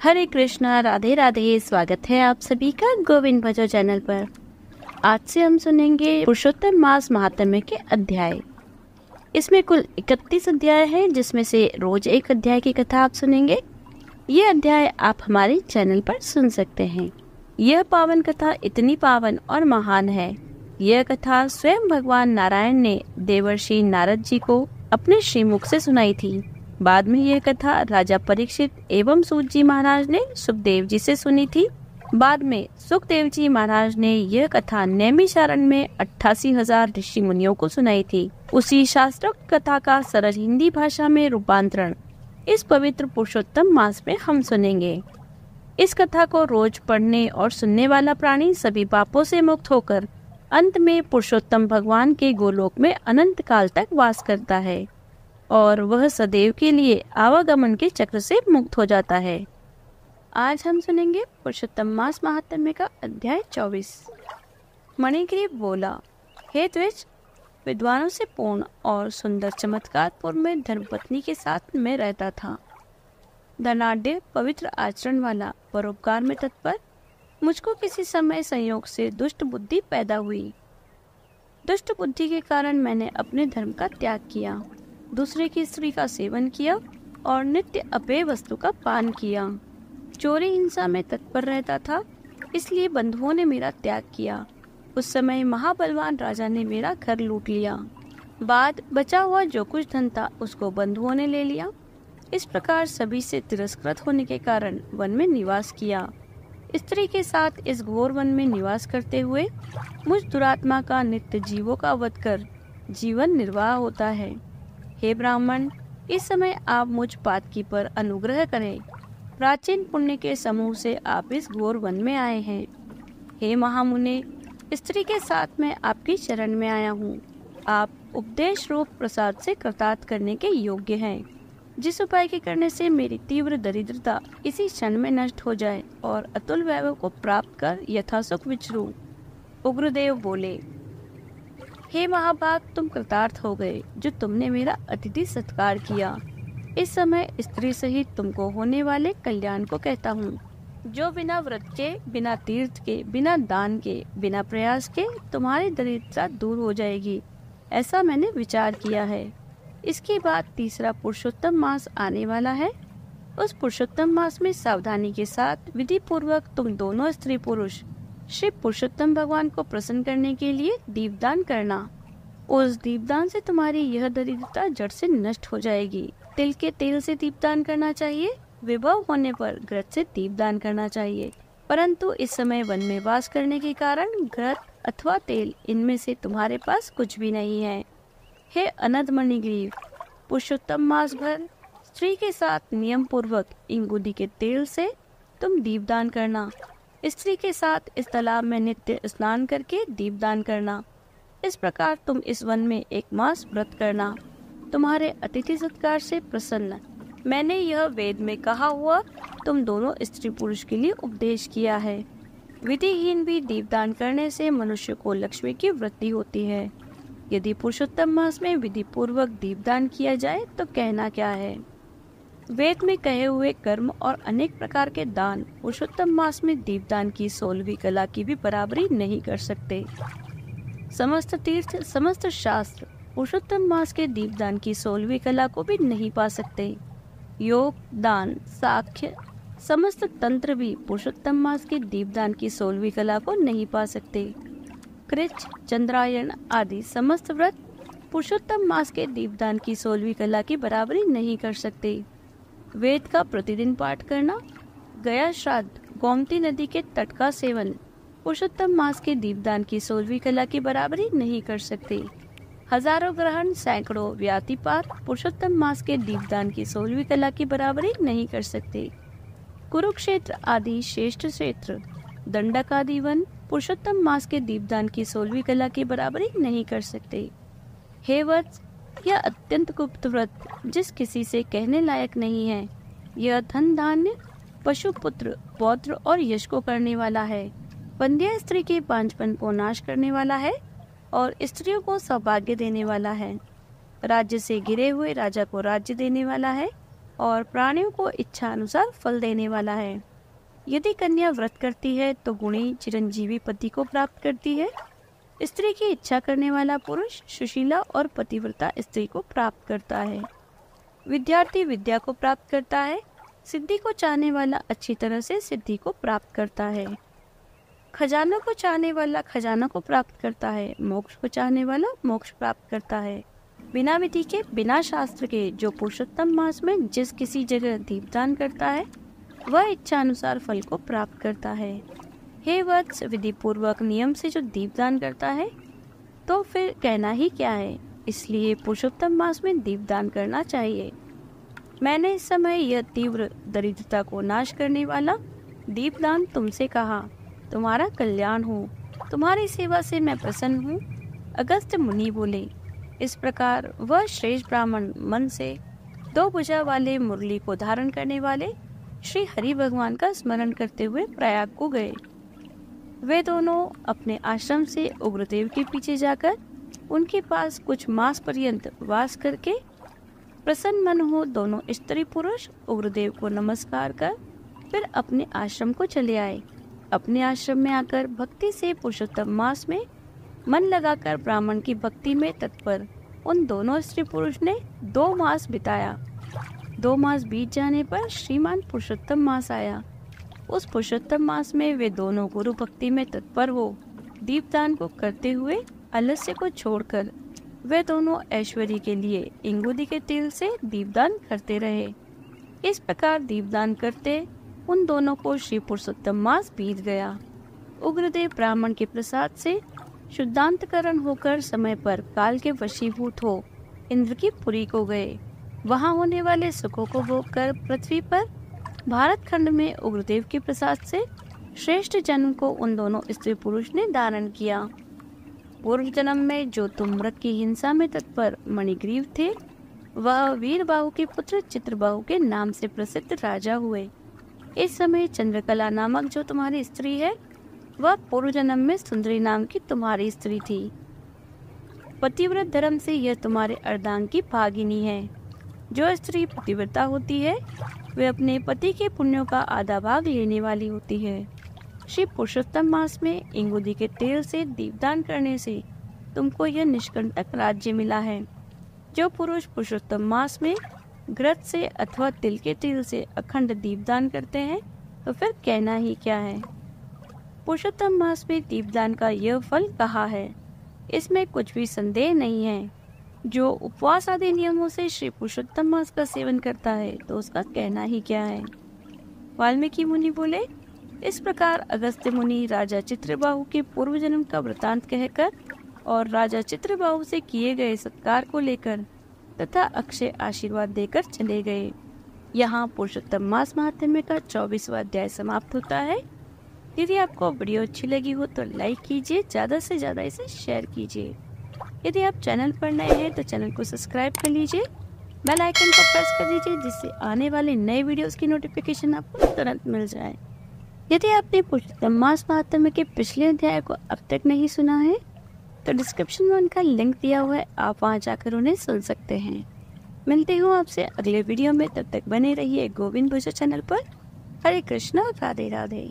हरे कृष्णा, राधे राधे। स्वागत है आप सभी का गोविंद भजो चैनल पर। आज से हम सुनेंगे पुरुषोत्तम मास महात्म्य के अध्याय। इसमें कुल 31 अध्याय हैं, जिसमें से रोज एक अध्याय की कथा आप सुनेंगे। ये अध्याय आप हमारे चैनल पर सुन सकते हैं। यह पावन कथा इतनी पावन और महान है। यह कथा स्वयं भगवान नारायण ने देवर्षि नारद जी को अपने श्रीमुख से सुनाई थी। बाद में यह कथा राजा परीक्षित एवं सूत जी महाराज ने सुखदेव जी से सुनी थी। बाद में सुखदेव जी महाराज ने यह कथा नैमिषारण्य में 88,000 ऋषि मुनियों को सुनाई थी। उसी शास्त्रोक्त कथा का सरल हिंदी भाषा में रूपांतरण इस पवित्र पुरुषोत्तम मास में हम सुनेंगे। इस कथा को रोज पढ़ने और सुनने वाला प्राणी सभी पापों से मुक्त होकर अंत में पुरुषोत्तम भगवान के गोलोक में अनंत काल तक वास करता है और वह सदैव के लिए आवागमन के चक्र से मुक्त हो जाता है। आज हम सुनेंगे पुरुषोत्तम मास महात्म्य का अध्याय 24। मणिग्रीव बोला, हे द्विज, विद्वानों से पूर्ण और सुंदर चमत्कारपुर में धर्मपत्नी के साथ मैं रहता था। धनाढ्य, पवित्र आचरण वाला, परोपकार में तत्पर, मुझको किसी समय संयोग से दुष्ट बुद्धि पैदा हुई। दुष्ट बुद्धि के कारण मैंने अपने धर्म का त्याग किया, दूसरे की स्त्री का सेवन किया और नित्य अपेय वस्तु का पान किया। चोरी हिंसा में तत्पर रहता था, इसलिए बंधुओं ने मेरा त्याग किया। उस समय महाबलवान राजा ने मेरा घर लूट लिया। बाद बचा हुआ जो कुछ धन था उसको बंधुओं ने ले लिया। इस प्रकार सभी से तिरस्कृत होने के कारण वन में निवास किया। स्त्री के साथ इस घोर वन में निवास करते हुए मुझ दुरात्मा का नित्य जीवों का वध कर जीवन निर्वाह होता है। हे ब्राह्मण, इस समय आप मुझ पातकी पर अनुग्रह करें। प्राचीन पुण्य के समूह से आप इस घोर वन में आए हैं। हे महामुने, स्त्री के साथ मैं आपकी शरण में आया हूँ। आप उपदेश रूप प्रसाद से कृतार्थ करने के योग्य हैं, जिस उपाय के करने से मेरी तीव्र दरिद्रता इसी क्षण में नष्ट हो जाए और अतुल वैभव को प्राप्त कर यथासुख विचरूं। उग्रदेव बोले, हे महाभाग, तुम कृतार्थ हो गए जो तुमने मेरा अतिथि सत्कार किया। इस समय स्त्री सहित तुमको होने वाले कल्याण को कहता हूँ, जो बिना व्रत के, बिना तीर्थ के, बिना दान के, बिना प्रयास के तुम्हारी दरिद्रता दूर हो जाएगी। ऐसा मैंने विचार किया है। इसके बाद तीसरा पुरुषोत्तम मास आने वाला है। उस पुरुषोत्तम मास में सावधानी के साथ विधि पूर्वक तुम दोनों स्त्री पुरुष श्री पुरुषोत्तम भगवान को प्रसन्न करने के लिए दीपदान करना। उस दीपदान से तुम्हारी यह दरिद्रता जड़ से नष्ट हो जाएगी। तिल के तेल से दीपदान करना चाहिए। विभव होने पर घृत से दीपदान करना चाहिए, परंतु इस समय वन में वास करने के कारण घृत अथवा तेल इनमें से तुम्हारे पास कुछ भी नहीं है। हे अनंत मणिग्रीव, पुरुषोत्तम मास भर स्त्री के साथ नियम पूर्वक इंगुदी के तेल से तुम दीपदान करना। स्त्री के साथ इस तालाब में नित्य स्नान करके दीपदान करना। इस प्रकार तुम इस वन में एक मास व्रत करना। तुम्हारे अतिथि सत्कार से प्रसन्न मैंने यह वेद में कहा हुआ तुम दोनों स्त्री पुरुष के लिए उपदेश किया है। विधिहीन भी दीपदान करने से मनुष्य को लक्ष्मी की वृद्धि होती है। यदि पुरुषोत्तम मास में विधि पूर्वक दीपदान किया जाए तो कहना क्या है। वेद में कहे हुए कर्म और अनेक प्रकार के दान पुरुषोत्तम मास में दीपदान की 16वीं कला की भी बराबरी नहीं कर सकते। समस्त तीर्थ, समस्त शास्त्र पुरुषोत्तम मास के दीपदान की 16वीं कला को भी नहीं पा सकते। योग, दान, साख्य, समस्त तंत्र भी पुरुषोत्तम मास के दीपदान की 16वीं कला को नहीं पा सकते। कृच, चंद्रायण आदि समस्त व्रत पुरुषोत्तम मास के दीपदान की 16वीं कला की बराबरी नहीं कर सकते। वेद का प्रतिदिन पाठ करना, गया श्राद्ध, गोमती नदी के तट का सेवन पुरुषोत्तम मास के दीपदान की 16वीं कला की बराबरी नहीं कर सकते। हजारों ग्रहण, सैकड़ों व्यातिपात पुरुषोत्तम मास के दीपदान की 16वीं कला की बराबरी नहीं कर सकते। कुरुक्षेत्र आदि श्रेष्ठ क्षेत्र, दंडक आदि वन पुरुषोत्तम मास के दीपदान की 16वीं कला की बराबरी नहीं कर सकते। हे वत्स, यह अत्यंत गुप्त व्रत जिस किसी से कहने लायक नहीं है। यह धन, धान्य, पशु, पुत्र, पौत्र और यश को करने वाला है। वंध्या स्त्री के पांचपन को नाश करने वाला है और स्त्रियों को सौभाग्य देने वाला है। राज्य से गिरे हुए राजा को राज्य देने वाला है। और प्राणियों को इच्छा अनुसार फल देने वाला है। यदि कन्या व्रत करती है तो गुणी चिरंजीवी पति को प्राप्त करती है। स्त्री की इच्छा करने वाला पुरुष सुशीला और पतिव्रता स्त्री को प्राप्त करता है। विद्यार्थी विद्या को प्राप्त करता है। सिद्धि को चाहने वाला अच्छी तरह से सिद्धि को प्राप्त करता है। खजाना को चाहने वाला खजाना को प्राप्त करता है। मोक्ष को चाहने वाला मोक्ष प्राप्त करता है। बिना विधि के, बिना शास्त्र के जो पुरुषोत्तम मास में जिस किसी जगह दीपदान करता है वह इच्छा अनुसार फल को प्राप्त करता है। हे वत्स, विधि पूर्वक नियम से जो दीपदान करता है तो फिर कहना ही क्या है। इसलिए पुरुषोत्तम मास में दीपदान करना चाहिए। मैंने इस समय यह तीव्र दरिद्रता को नाश करने वाला दीपदान तुमसे कहा। तुम्हारा कल्याण हो, तुम्हारी सेवा से मैं प्रसन्न हूँ। अगस्त्य मुनि बोले। इस प्रकार वह श्रेष्ठ ब्राह्मण मन से 2 भुजा वाले मुरली को धारण करने वाले श्री हरि भगवान का स्मरण करते हुए प्रयाग को गए। वे दोनों अपने आश्रम से उग्रदेव के पीछे जाकर उनके पास कुछ मास पर्यंत वास करके प्रसन्न मन हो दोनों स्त्री पुरुष उग्रदेव को नमस्कार कर फिर अपने आश्रम को चले आए। अपने आश्रम में आकर भक्ति से पुरुषोत्तम मास में मन लगाकर ब्राह्मण की भक्ति में तत्पर उन दोनों स्त्री पुरुष ने 2 मास बिताया। 2 मास बीत जाने पर श्रीमान पुरुषोत्तम मास आया। उस पुरुषोत्तम मास में वे दोनों गुरु भक्ति में तत्पर हो दीपदान को करते हुए आलस्य को छोड़कर वे दोनों ऐश्वर्य के लिए इंगुदी के तेल से दीपदान करते रहे। इस प्रकार दीपदान करते उन दोनों को श्री पुरुषोत्तम मास बीत गया। उग्रदेव ब्राह्मण के प्रसाद से शुद्धांतकरण होकर समय पर काल के वशीभूत हो इंद्र की पुरी को गए। वहां होने वाले सुखों को भोग कर पृथ्वी पर भारत खंड में उग्रदेव के प्रसाद से श्रेष्ठ जन्म को उन दोनों स्त्री पुरुष ने धारण किया। पूर्व जन्म में जो तुम्रक की हिंसा में तत्पर मणिग्रीव थे वह वीरबाहु के पुत्र चित्रबाहु के नाम से प्रसिद्ध राजा हुए। इस समय चंद्रकला नामक जो तुम्हारी स्त्री है वह पूर्व जन्म में सुंदरी नाम की तुम्हारी स्त्री थी। पतिव्रत धर्म से यह तुम्हारे अर्धांग की भागिनी है। जो स्त्री पतिव्रता होती है वे अपने पति के पुण्यों का आधा भाग लेने वाली होती है। श्री पुरुषोत्तम मास में इंगुदी के तेल से दीपदान करने से तुमको यह निष्कंटक राज्य मिला है। जो पुरुष पुरुषोत्तम मास में घृत से अथवा तिल के तेल से अखंड दीपदान करते हैं तो फिर कहना ही क्या है। पुरुषोत्तम मास में दीपदान का यह फल कहा है, इसमें कुछ भी संदेह नहीं है। जो उपवास आदि नियमों से श्री पुरुषोत्तम मास का सेवन करता है तो उसका कहना ही क्या है। वाल्मीकि मुनि बोले। इस प्रकार अगस्त्य मुनि राजा चित्रबाहु के पूर्व जन्म का वृतांत कहकर और राजा चित्रबाहु से किए गए सत्कार को लेकर तथा अक्षय आशीर्वाद देकर चले गए। यहाँ पुरुषोत्तम मास महात्म्य का 24वां अध्याय समाप्त होता है। यदि आपको वीडियो अच्छी लगी हो तो लाइक कीजिए, ज़्यादा से ज़्यादा इसे शेयर कीजिए। यदि आप चैनल पर नए हैं तो चैनल को सब्सक्राइब कर लीजिए, बेल आइकन को प्रेस कर दीजिए जिससे आने वाले नए वीडियोस की नोटिफिकेशन आपको तुरंत मिल जाए। यदि आपने पुरुषोत्तम मास महात्म्य के पिछले अध्याय को अब तक नहीं सुना है तो डिस्क्रिप्शन में उनका लिंक दिया हुआ है, आप वहां जाकर उन्हें सुन सकते हैं। मिलते हूँ आपसे अगले वीडियो में, तब तक बने रहिए गोविंद भुजा चैनल पर। हरे कृष्णा, राधे राधे।